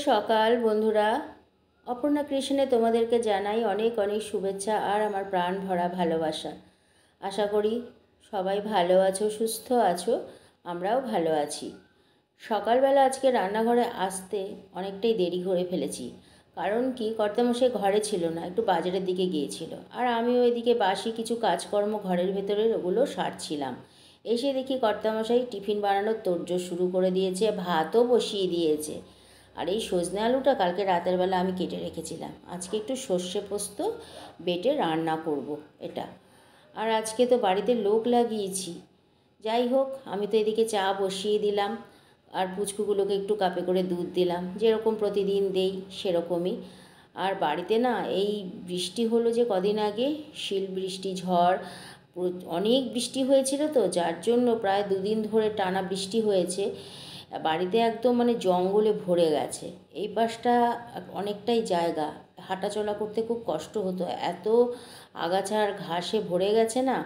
সকাল বন্ধুরা। অপর্ণা ক্রিয়েশনে তোমাদেরকে জানাই অনেক অনেক শুভেচ্ছা আর আমার প্রাণ ভরা ভালোবাসা। আশা করি সবাই ভালো আছো, সুস্থ আছো, আমরাও ভালো আছি। সকালবেলা আজকে রান্নাঘরে আসতে অনেকটাই দেরি করে ফেলেছি। কারণ কি, কর্তামশাই ঘরে ছিল না, একটু বাজারের দিকে গিয়েছিল, আর আমিও এদিকে বাসি কিছু কাজকর্ম ঘরের ভেতরের ওগুলো সারছিলাম। এসে দেখি কর্তামশাই টিফিন বানানোর তোড়জোড় শুরু করে দিয়েছে, ভাতও বসিয়ে দিয়েছে। আর এই সজনে আলুটা কালকে রাতের বেলা আমি কেটে রেখেছিলাম, আজকে একটু সর্ষে পোস্ত বেটে রান্না করব এটা। আর আজকে তো বাড়িতে লোক লাগিয়েছি। যাই হোক, আমি তো এদিকে চা বসিয়ে দিলাম আর পুচকুগুলোকে একটু কাপে করে দুধ দিলাম, যেরকম প্রতিদিন দেই সেরকমই। আর বাড়িতে না এই বৃষ্টি হলো যে কদিন আগে, শিল বৃষ্টি, ঝড়, অনেক বৃষ্টি হয়েছিল, তো যার জন্য প্রায় দুদিন ধরে টানা বৃষ্টি হয়েছে। বাড়িতে একদম মানে জঙ্গলে ভরে গেছে। এই পাশটা অনেকটাই জায়গা, হাঁটাচলা করতে খুব কষ্ট হতো, এত আগাছা আর ঘাসে ভরে গেছে না।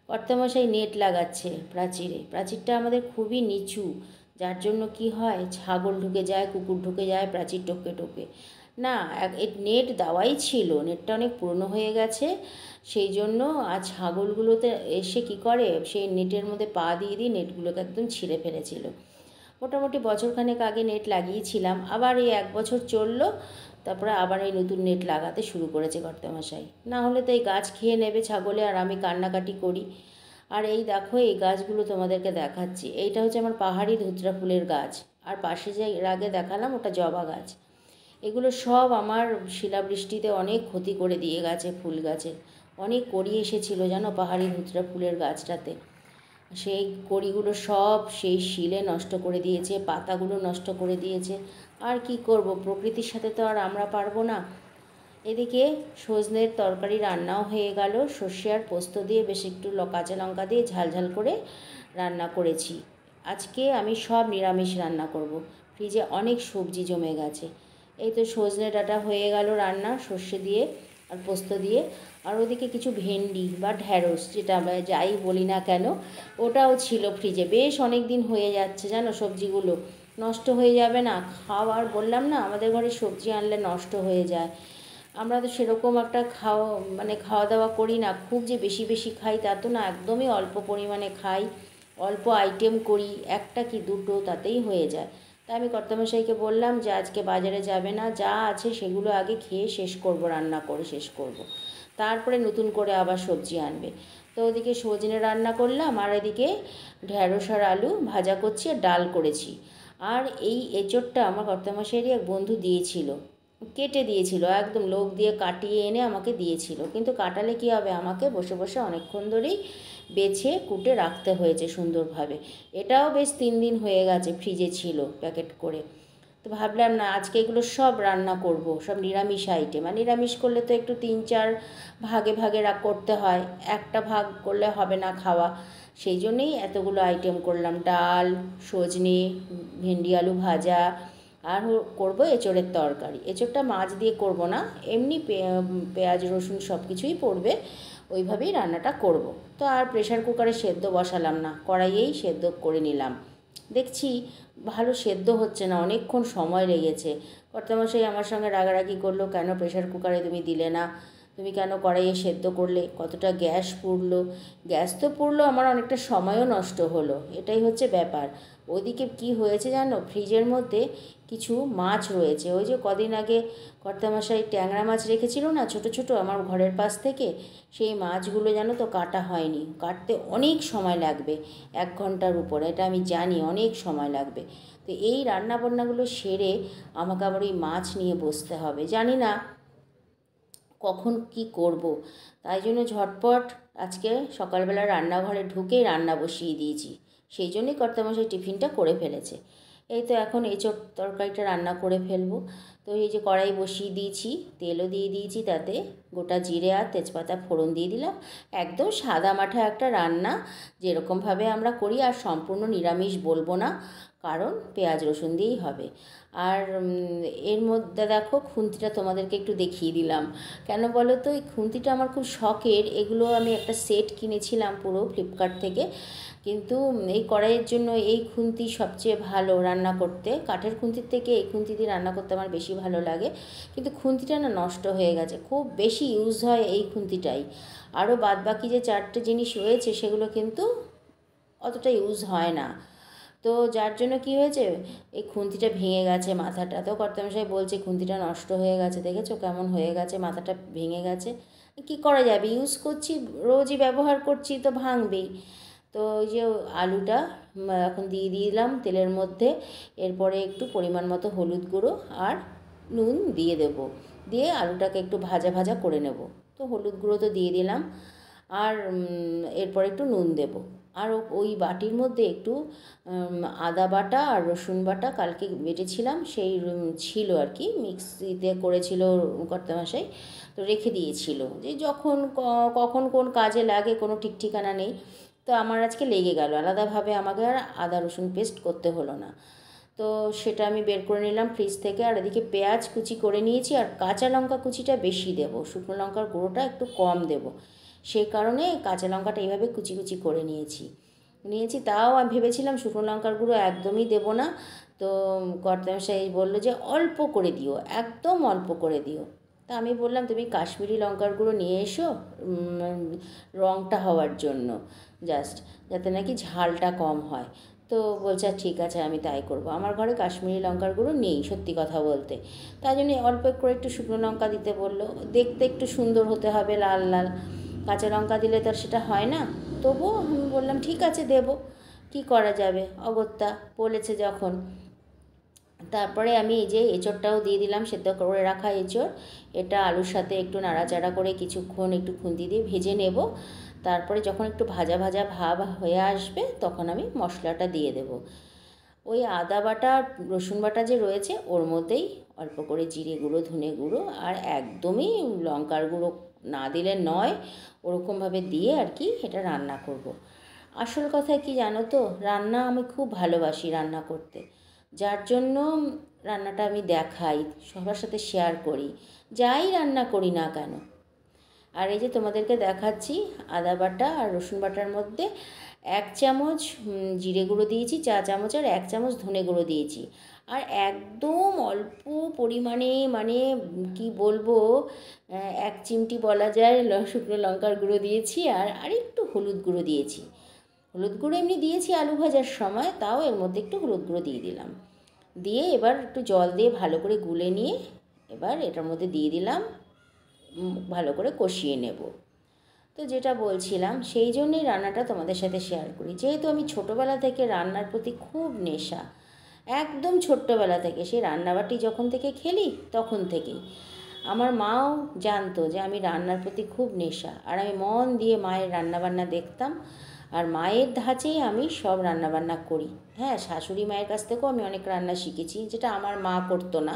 কর্তামশাই নেট লাগাচ্ছে প্রাচীরে, প্রাচীরটা আমাদের খুবই নিচু, যার জন্য কি হয়, ছাগল ঢুকে যায়, কুকুর ঢুকে যায় প্রাচীর টপকে টপকে। না, নেট দেওয়াই ছিল, নেটটা অনেক পুরনো হয়ে গেছে, সেই জন্য আর ছাগলগুলোতে এসে কি করে, সেই নেটের মধ্যে পা দিয়ে দিয়ে নেটগুলোকে একদম ছিঁড়ে ফেলেছিল। মোটামুটি বছরখানেক আগে নেট লাগিয়েছিলাম, আবার এই 1 বছর চললো, তারপরে আবার এই নতুন নেট লাগাতে শুরু করেছে কর্তামশাই। না হলে তো এই গাছ খেয়ে নেবে ছাগলে, আর আমি কান্নাকাটি করি। আর এই দেখো, এই গাছগুলো তোমাদেরকে দেখাচ্ছি, এইটা হচ্ছে আমার পাহাড়ি ধুতরা ফুলের গাছ, আর পাশে যে এর আগে দেখালাম ওটা জবা গাছ। এগুলো সব আমার শিলাবৃষ্টিতে অনেক ক্ষতি করে দিয়ে গেছে ফুল গাছের। অনেক কড়ি এসেছিলো জানো পাহাড়ি ধুতরা ফুলের গাছটাতে, সেই কড়িগুলো সব সেই শিলে নষ্ট করে দিয়েছে, পাতাগুলো নষ্ট করে দিয়েছে। আর কি করব, প্রকৃতির সাথে তো আর আমরা পারবো না। এদিকে সজনের তরকারি রান্নাও হয়ে গেল, সর্ষে আর পোস্ত দিয়ে বেশ একটু কাঁচা লঙ্কা দিয়ে ঝালঝাল করে রান্না করেছি। আজকে আমি সব নিরামিষ রান্না করব, ফ্রিজে অনেক সবজি জমে গেছে। এই তো সজনে ডাঁটা হয়ে গেল রান্না সর্ষে দিয়ে আর পোস্ত দিয়ে। আর ওদিকে কিছু ভেন্ডি বা ঢ্যাঁড়স, যেটা আমরা যাই বলি না কেন, ওটাও ছিল ফ্রিজে, বেশ অনেক দিন হয়ে যাচ্ছে জানো, সবজিগুলো নষ্ট হয়ে যাবে না। খাওয়ার বললাম না, আমাদের ঘরে সবজি আনলে নষ্ট হয়ে যায়। আমরা তো সেরকম একটা খাওয়া দাওয়া করি না, খুব যে বেশি বেশি খাই তা তো না, একদমই অল্প পরিমাণে খাই, অল্প আইটেম করি, একটা কি দুটো তাতেই হয়ে যায়। তাই আমি কর্তামশাইকে বললাম যে আজকে বাজারে যাবে না, যা আছে সেগুলো আগে খেয়ে শেষ করব, রান্না করে শেষ করব, তারপরে নতুন করে আবার সবজি আনবে। তো ওদিকে সজনে রান্না করলাম, আর এদিকে ঢ্যাঁড়স আর আলু ভাজা করছি আর ডাল করেছি। আর এই এঁচোড়টা আমার কর্তামশাইয়েরই এক বন্ধু দিয়েছিল, কেটে দিয়েছিল, একদম লোক দিয়ে কাটিয়ে এনে আমাকে দিয়েছিল, কিন্তু কাটালে কী হবে, আমাকে বসে বসে অনেকক্ষণ ধরেই বেছে কুটে রাখতে হয়েছে সুন্দরভাবে। এটাও বেশ 3 দিন হয়ে গেছে ফ্রিজে ছিল প্যাকেট করে। তো ভাবলাম না, আজকে এগুলো সব রান্না করব, সব নিরামিষ আইটেম, আর নিরামিষ করলে তো একটু 3-4 ভাগে ভাগে করতে হয়, একটা ভাগ করলে হবে না খাওয়া। সেই জন্যেই এতগুলো আইটেম করলাম, ডাল, সজনে, ভেন্ডি আলু ভাজা, আর করবো এঁচোড়ের তরকারি। এঁচোড়টা মাছ দিয়ে করব না, এমনি পেঁয়াজ রসুন সব কিছুই পড়বে, ওইভাবেই রান্নাটা করব। তো আর প্রেশার কুকারে সেদ্ধ বসালাম না, কড়াইয়েই সেদ্ধ করে নিলাম। দেখছি ভালো সেদ্ধ হচ্ছে না, অনেকক্ষণ সময় লেগেছে। কর্তামশাই আমার সঙ্গে রাগারাগি করলো, কেন প্রেশার কুকারে তুমি দিলে না, তুমি কেন কড়াইয়ে সেদ্ধ করলে, কতটা গ্যাস পুড়লো। গ্যাস তো পুড়লো, আমার অনেকটা সময়ও নষ্ট হলো, এটাই হচ্ছে ব্যাপার। ওইদিকে কি হয়েছে জানো, ফ্রিজের মধ্যে কিছু মাছ রয়েছে, ওই যে কদিন আগে কর্তামশাই ট্যাংরা মাছ রেখেছিল না ছোট ছোট আমার ঘরের পাশ থেকে, সেই মাছগুলো জানো তো কাটা হয়নি, কাটতে অনেক সময় লাগবে, 1 ঘন্টার উপর, এটা আমি জানি অনেক সময় লাগবে। তো এই রান্নাবান্নাগুলো সেরে আমাকে আবার ওই মাছ নিয়ে বসতে হবে, জানি না কখন কি করব। তাই জন্য ঝটপট আজকে সকালবেলা রান্নাঘরে ঢুকেই রান্না বসিয়ে দিয়েছি, সেই জন্যই কর্তামশাই টিফিনটা করে ফেলেছে। এই তো এখন এঁচোড় তরকারিটা রান্না করে ফেলবো। তো এই যে কড়াই বসিয়ে দিয়েছি, তেলও দিয়ে দিয়েছি, তাতে গোটা জিরে আর তেজপাতা ফোড়ন দিয়ে দিলাম। একদম সাদা মাঠা একটা রান্না, যেরকমভাবে আমরা করি, আর সম্পূর্ণ নিরামিষ বলবো না, কারণ পেঁয়াজ রসুন দিয়েই হবে। আর এর মধ্যে দেখো খুন্তিটা তোমাদেরকে একটু দেখিয়ে দিলাম। কেন বলো তো, এই খুন্তিটা আমার খুব শখের। এগুলো আমি একটা সেট কিনেছিলাম পুরো ফ্লিপকার্ট থেকে, কিন্তু এই কড়াইয়ের জন্য এই খুন্তি সবচেয়ে ভালো রান্না করতে। কাঠের খুন্তির থেকে এই খুন্তি দিয়ে রান্না করতে আমার বেশি ভালো লাগে, কিন্তু খুন্তিটা না নষ্ট হয়ে গেছে। খুব বেশি ইউজ হয় এই খুন্তিটাই, আরও বাদবাকি যে 4টে জিনিস রয়েছে সেগুলো কিন্তু অতটা ইউজ হয় না। তো যার জন্য কি হয়েছে, এই খুন্তিটা ভেঙে গেছে মাথাটা। তো কর্তামশাই বলছে খুন্তিটা নষ্ট হয়ে গেছে, দেখেছো কেমন হয়ে গেছে, মাথাটা ভেঙে গেছে। কি করা যাবে, ইউজ করছি, রোজই ব্যবহার করছি, তো ভাঙবেই। তো ওই যে আলুটা এখন দিয়ে দিলাম তেলের মধ্যে। এরপরে একটু পরিমাণ মতো হলুদ গুঁড়ো আর নুন দিয়ে দেব, দিয়ে আলুটাকে একটু ভাজা ভাজা করে নেব। তো হলুদ গুঁড়ো তো দিয়ে দিলাম, আর এরপর একটু নুন দেব। আর ওই বাটির মধ্যে একটু আদা বাটা আর রসুন বাটা কালকে বেটেছিলাম, সেই ছিল আর কি, মিক্সিতে করেছিল কর্তামশাই, তো রেখে দিয়েছিল যে যখন কখন কোন কাজে লাগে কোনো ঠিক ঠিকানা নেই। তো আমার আজকে লেগে গেল, আলাদাভাবে আমাকে আর আদা রসুন পেস্ট করতে হলো না। তো সেটা আমি বের করে নিলাম ফ্রিজ থেকে। আর এদিকে পেঁয়াজ কুচি করে নিয়েছি, আর কাঁচা লঙ্কা কুচিটা বেশি দেব, শুকনো লঙ্কার গুঁড়োটা একটু কম দেব। সেই কারণে কাঁচা লঙ্কাটা এইভাবে কুচি কুচি করে নিয়েছি। তাও আমি ভেবেছিলাম শুকনো লঙ্কার গুঁড়ো একদমই দেবো না। তো কর্তামশাই বললো যে অল্প করে দিও, একদম অল্প করে দিও। তা আমি বললাম তুমি কাশ্মীরি লঙ্কার গুঁড়ো নিয়ে এসো, রঙটা হওয়ার জন্য, জাস্ট যাতে নাকি ঝালটা কম হয়। তো বলছে ঠিক আছে আমি তাই করব। আমার ঘরে কাশ্মীরি লঙ্কার গুঁড়ো নেই সত্যি কথা বলতে, তাই জন্য অল্প করে একটু শুকনো লঙ্কা দিতে বললো। দেখতে একটু সুন্দর হতে হবে, লাল লাল। কাঁচা লঙ্কা দিলে তো আর সেটা হয় না। তবুও আমি বললাম ঠিক আছে দেবো, কী করা যাবে, অগত্যা বলেছে যখন। তারপরে আমি এই যে এঁচোড়টাও দিয়ে দিলাম, সেদ্ধ করে রাখা এঁচোড়। এটা আলুর সাথে একটু নাড়াচাড়া করে কিছুক্ষণ একটু খুন্তি দিয়ে ভেজে নেব। তারপরে যখন একটু ভাজা ভাজা ভাব হয়ে আসবে তখন আমি মশলাটা দিয়ে দেব। ওই আদা বাটা রসুন বাটা যে রয়েছে ওর মধ্যেই অল্প করে জিরে গুঁড়ো, ধনে গুঁড়ো, আর একদমই লঙ্কার গুঁড়ো না দিলে নয়, ওরকমভাবে দিয়ে আর কি এটা রান্না করব। আসল কথা কি জানো তো, রান্না আমি খুব ভালোবাসি রান্না করতে, যার জন্য রান্নাটা আমি দেখাই, সবার সাথে শেয়ার করি, যাই রান্না করি না কেন। আর এই যে তোমাদেরকে দেখাচ্ছি, আদা বাটা আর রসুন বাটার মধ্যে 1 চামচ জিরে গুঁড়ো দিয়েছি, চা চামচ, আর 1 চামচ ধনে গুঁড়ো দিয়েছি। আর একদম অল্প পরিমাণে, মানে কি বলবো, 1 চিমটি বলা যায় শুকনো লঙ্কার গুঁড়ো দিয়েছি, আর আরেকটু হলুদ গুঁড়ো দিয়েছি। হলুদ গুঁড়ো এমনি দিয়েছি আলু ভাজার সময়, তাও এর মধ্যে একটু হলুদ গুঁড়ো দিয়ে দিলাম। দিয়ে এবার একটু জল দিয়ে ভালো করে গুলে নিয়ে এবার এটার মধ্যে দিয়ে দিলাম, ভালো করে কষিয়ে নেব। তো যেটা বলছিলাম, সেই জন্যই রান্নাটা তোমাদের সাথে শেয়ার করি, যেহেতু আমি ছোটোবেলা থেকে রান্নার প্রতি খুব নেশা, একদম ছোট্টবেলা থেকে, সেই রান্নাবাটি যখন থেকে খেলি তখন থেকেই। আমার মাও জানতো যে আমি রান্নার প্রতি খুব নেশা, আর আমি মন দিয়ে মায়ের রান্নাবান্না দেখতাম, আর মায়ের ধাঁচেই আমি সব রান্নাবান্না করি। হ্যাঁ, শাশুড়ি মায়ের কাছ থেকেও আমি অনেক রান্না শিখেছি, যেটা আমার মা করতো না,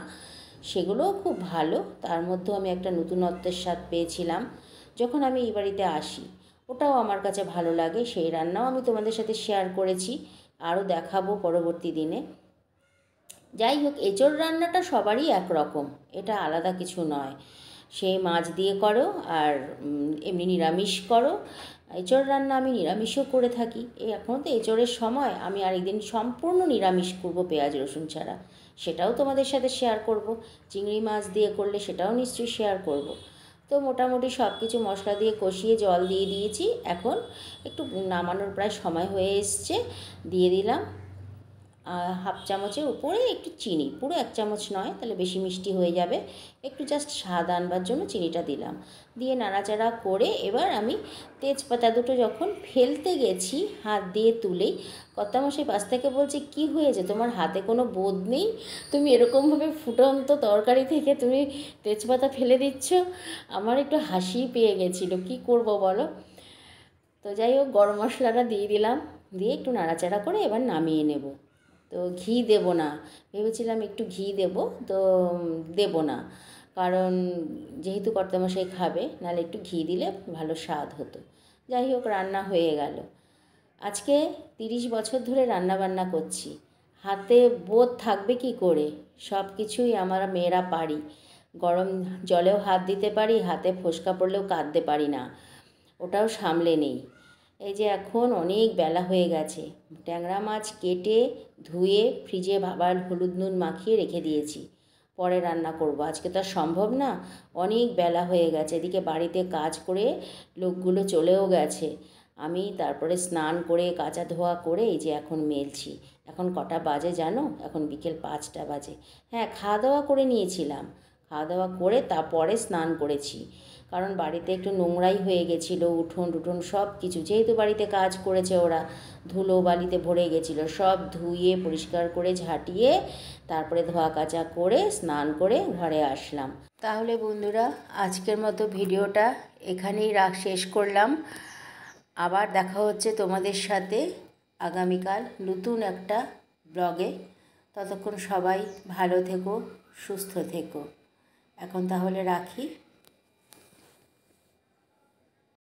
সেগুলোও খুব ভালো। তার মধ্যেও আমি একটা নতুনত্বের স্বাদ পেয়েছিলাম যখন আমি এই বাড়িতে আসি, ওটাও আমার কাছে ভালো লাগে। সেই রান্নাও আমি তোমাদের সাথে শেয়ার করেছি, আরও দেখাবো পরবর্তী দিনে। যাই হোক, এঁচোড় রান্নাটা সবারই একরকম, এটা আলাদা কিছু নয়। সেই মাছ দিয়ে করো আর এমনি নিরামিষ করো। এঁচোড় রান্না আমি নিরামিষও করে থাকি। এখন তো এঁচোড়ের সময়, আমি আরেকদিন সম্পূর্ণ নিরামিষ করব পেঁয়াজ রসুন ছাড়া, সেটাও তোমাদের সাথে শেয়ার করব। চিংড়ি মাছ দিয়ে করলে সেটাও নিশ্চয়ই শেয়ার করব। তো মোটামুটি সব কিছু মশলা দিয়ে কষিয়ে জল দিয়ে দিয়েছি। এখন একটু নামানোর প্রায় সময় হয়ে এসছে, দিয়ে দিলাম 1/2 চামচের উপরে একটু চিনি, পুরো 1 চামচ নয়, তাহলে বেশি মিষ্টি হয়ে যাবে, একটু জাস্ট স্বাদ আনবার জন্য চিনিটা দিলাম। দিয়ে নাড়াচাড়া করে এবার আমি তেজপাতা দুটো যখন ফেলতে গেছি হাত দিয়ে তুলেই, কর্তামশাই পাশ থেকে বলছে কী হয়েছে, তোমার হাতে কোনো বোধ নেই, তুমি এরকমভাবে ফুটন্ত তরকারি থেকে তুমি তেজপাতা ফেলে দিচ্ছ। আমার একটু হাসি পেয়ে গেছিলো, কী করব বলো। তো যাই হোক, গরম মশলাটা দিয়ে দিলাম, দিয়ে একটু নাড়াচাড়া করে এবার নামিয়ে নেব। তো ঘি দেব না, ভেবেছিলাম একটু ঘি দেব, তো দেব না, কারণ যেহেতু কর্তামশাই খাবে, নাহলে একটু ঘি দিলে ভালো স্বাদ হতো। যাই হোক, রান্না হয়ে গেল। আজকে 30 বছর ধরে রান্না বান্না করছি, হাতে বোধ থাকবে কি করে? সব কিছুই আমরা মেয়েরা পারি। গরম জলেও হাত দিতে পারি, হাতে ফোস্কা পড়লেও কাঁদতে পারি না, ওটাও সামলে নেই। এই যে এখন অনেক বেলা হয়ে গেছে, ট্যাংরা মাছ কেটে ধুয়ে ফ্রিজে আবার হলুদ নুন মাখিয়ে রেখে দিয়েছি, পরে রান্না করব। আজকে তো আর সম্ভব না, অনেক বেলা হয়ে গেছে। এদিকে বাড়িতে কাজ করে লোকগুলো চলেও গেছে। আমি তারপরে স্নান করে কাচা ধোয়া করে এই যে এখন মেলছি। এখন কটা বাজে জানো? এখন বিকেল 5টা বাজে। হ্যাঁ, খাওয়া দাওয়া করে নিয়েছিলাম, খাওয়া দাওয়া করে তারপরে স্নান করেছি, কারণ বাড়িতে একটু নোংরাই হয়ে গেছিলো, উঠোন টুঠোন সব কিছু, যেহেতু বাড়িতে কাজ করেছে ওরা, ধুলো বালিতে ভরে গেছিলো, সব ধুয়ে পরিষ্কার করে ঝাঁটিয়ে তারপরে ধোয়া কাচা করে স্নান করে ঘরে আসলাম। তাহলে বন্ধুরা, আজকের মতো ভিডিওটা এখানেই শেষ করলাম। আবার দেখা হচ্ছে তোমাদের সাথে আগামীকাল নতুন একটা ব্লগে। ততক্ষণ সবাই ভালো থেকো, সুস্থ থেকো। এখন তাহলে রাখি।